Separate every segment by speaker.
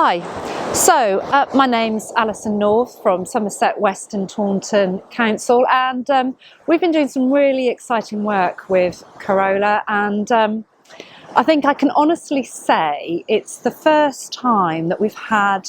Speaker 1: Hi, so my name's Alison North from Somerset West and Taunton Council, and we've been doing some really exciting work with Corolla, and I think I can honestly say it's the first time that we've had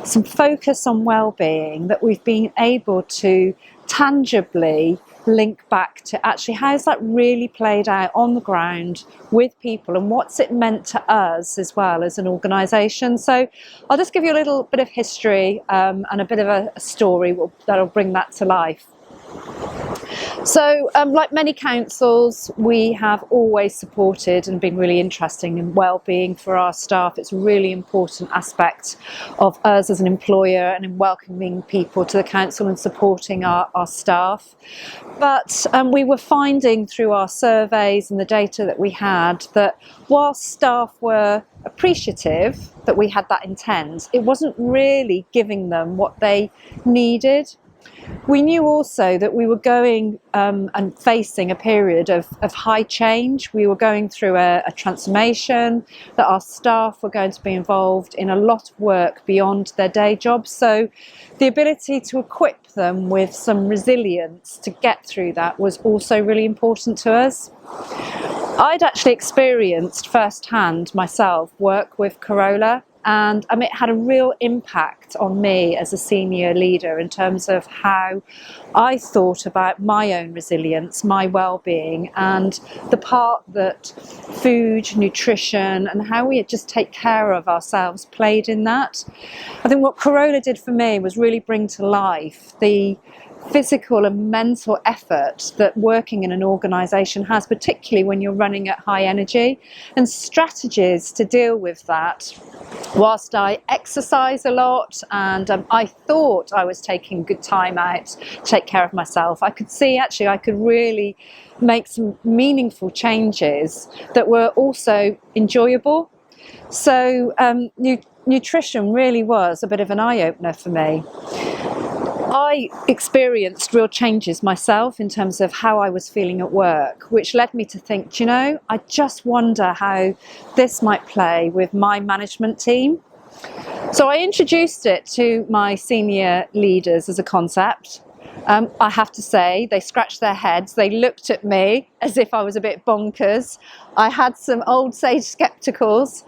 Speaker 1: some focus on well-being, that we've been able to tangibly link back to actually how's that really played out on the ground with people and what's it meant to us as well as an organisation. So I'll just give you a little bit of history and a bit of a story that'll bring that to life. So like many councils, we have always supported and been really interested in well-being for our staff. It's a really important aspect of us as an employer and in welcoming people to the council and supporting our staff. But we were finding through our surveys and the data that we had that whilst staff were appreciative that we had that intent, it wasn't really giving them what they needed. We knew also that we were going and facing a period of high change. We were going through a transformation, that our staff were going to be involved in a lot of work beyond their day jobs. So the ability to equip them with some resilience to get through that was also really important to us. I'd actually experienced firsthand myself work with Corolla, and it had a real impact on me as a senior leader in terms of how I thought about my own resilience, my well-being, and the part that food, nutrition, and how we just take care of ourselves played in that. I think what Corolla did for me was really bring to life the physical and mental effort that working in an organisation has, particularly when you're running at high energy, and strategies to deal with that. Whilst I exercise a lot and I thought I was taking good time out to take care of myself, I could see actually I could really make some meaningful changes that were also enjoyable. So nutrition really was a bit of an eye-opener for me. I experienced real changes myself in terms of how I was feeling at work, which led me to think, I just wonder how this might play with my management team. So I introduced it to my senior leaders as a concept. I have to say, they scratched their heads. They looked at me as if I was a bit bonkers. I had some old sage skepticals.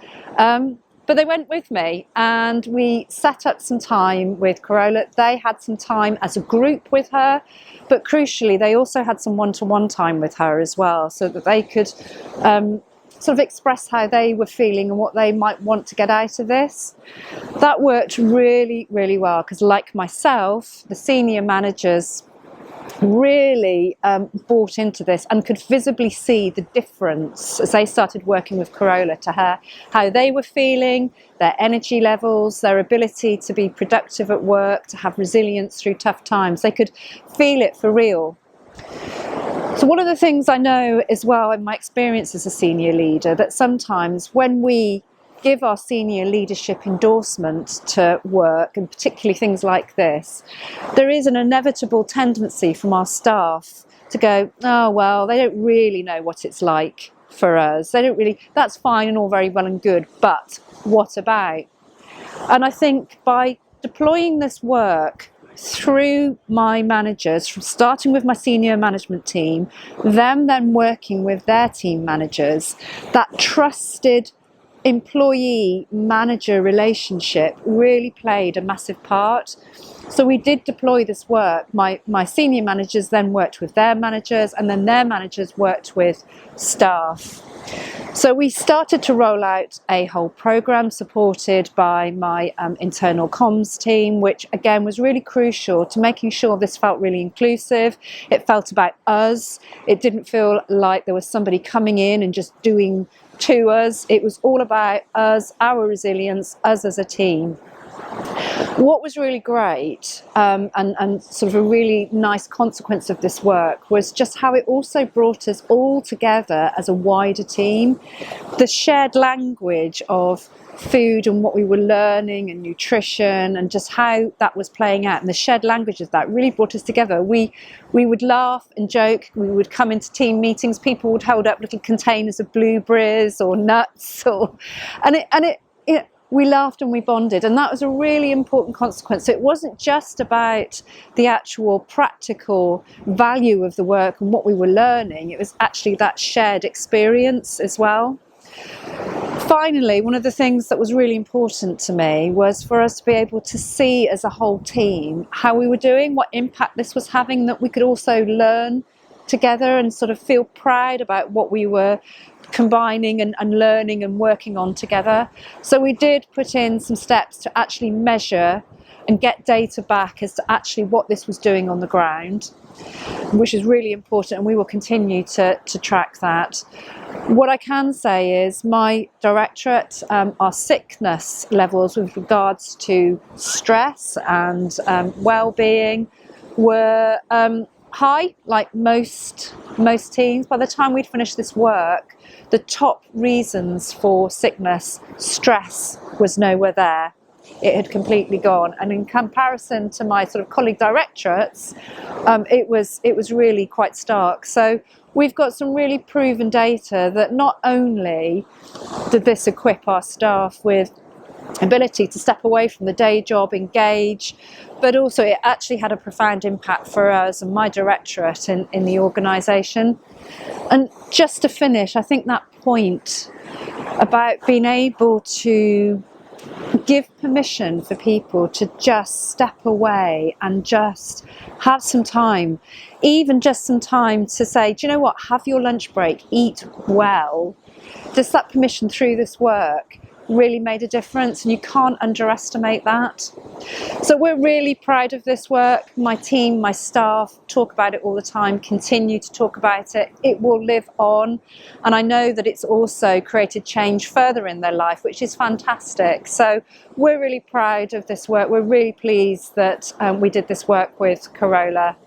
Speaker 1: But they went with me, and we set up some time with Corolla. They had some time as a group with her, but crucially they also had some one-to-one time with her as well, so that they could sort of express how they were feeling and what they might want to get out of this. That worked really, really well, because like myself, the senior managers really bought into this and could visibly see the difference as they started working with Corolla to her, how they were feeling, their energy levels, their ability to be productive at work, to have resilience through tough times. They could feel it for real. So one of the things I know as well in my experience as a senior leader, that sometimes when we give our senior leadership endorsement to work, and particularly things like this, there is an inevitable tendency from our staff to go, oh well, they don't really know what it's like for us. They don't really, that's fine and all very well and good, but what about? And I think by deploying this work through my managers, from starting with my senior management team, them then working with their team managers, that trusted employee manager relationship really played a massive part. So we did deploy this work. My senior managers then worked with their managers, and then their managers worked with staff. So we started to roll out a whole program supported by my internal comms team, which again was really crucial to making sure this felt really inclusive. It felt about us. It didn't feel like there was somebody coming in and just doing to us. It was all about us, our resilience, us as a team. What was really great and sort of a really nice consequence of this work was just how it also brought us all together as a wider team. The shared language of food and what we were learning and nutrition and just how that was playing out, and the shared language of that really brought us together. We would laugh and joke. We would come into team meetings, people would hold up little containers of blueberries or nuts, and it we laughed and we bonded, and that was a really important consequence. So it wasn't just about the actual practical value of the work and what we were learning, it was actually that shared experience as well. Finally, one of the things that was really important to me was for us to be able to see as a whole team how we were doing, what impact this was having, that we could also learn together and sort of feel proud about what we were combining and learning and working on together. So we did put in some steps to actually measure and get data back as to actually what this was doing on the ground, which is really important, and we will continue to track that. What I can say is my directorate, our sickness levels with regards to stress and well-being were high, like most teams. By the time we'd finished this work, the top reasons for sickness, stress, was nowhere there. It had completely gone, and in comparison to my sort of colleague directorates, it was really quite stark. So we've got some really proven data that not only did this equip our staff with ability to step away from the day job, engage, but also it actually had a profound impact for us and my directorate in the organisation. And just to finish, I think that point about being able to give permission for people to just step away and just have some time, even just some time to say, do you know what, have your lunch break, eat well. Just that permission through this work really made a difference, and you can't underestimate that. So we're really proud of this work. My team, my staff talk about it all the time, continue to talk about it. It will live on, and I know that it's also created change further in their life, which is fantastic. So we're really proud of this work. We're really pleased that we did this work with Corolla.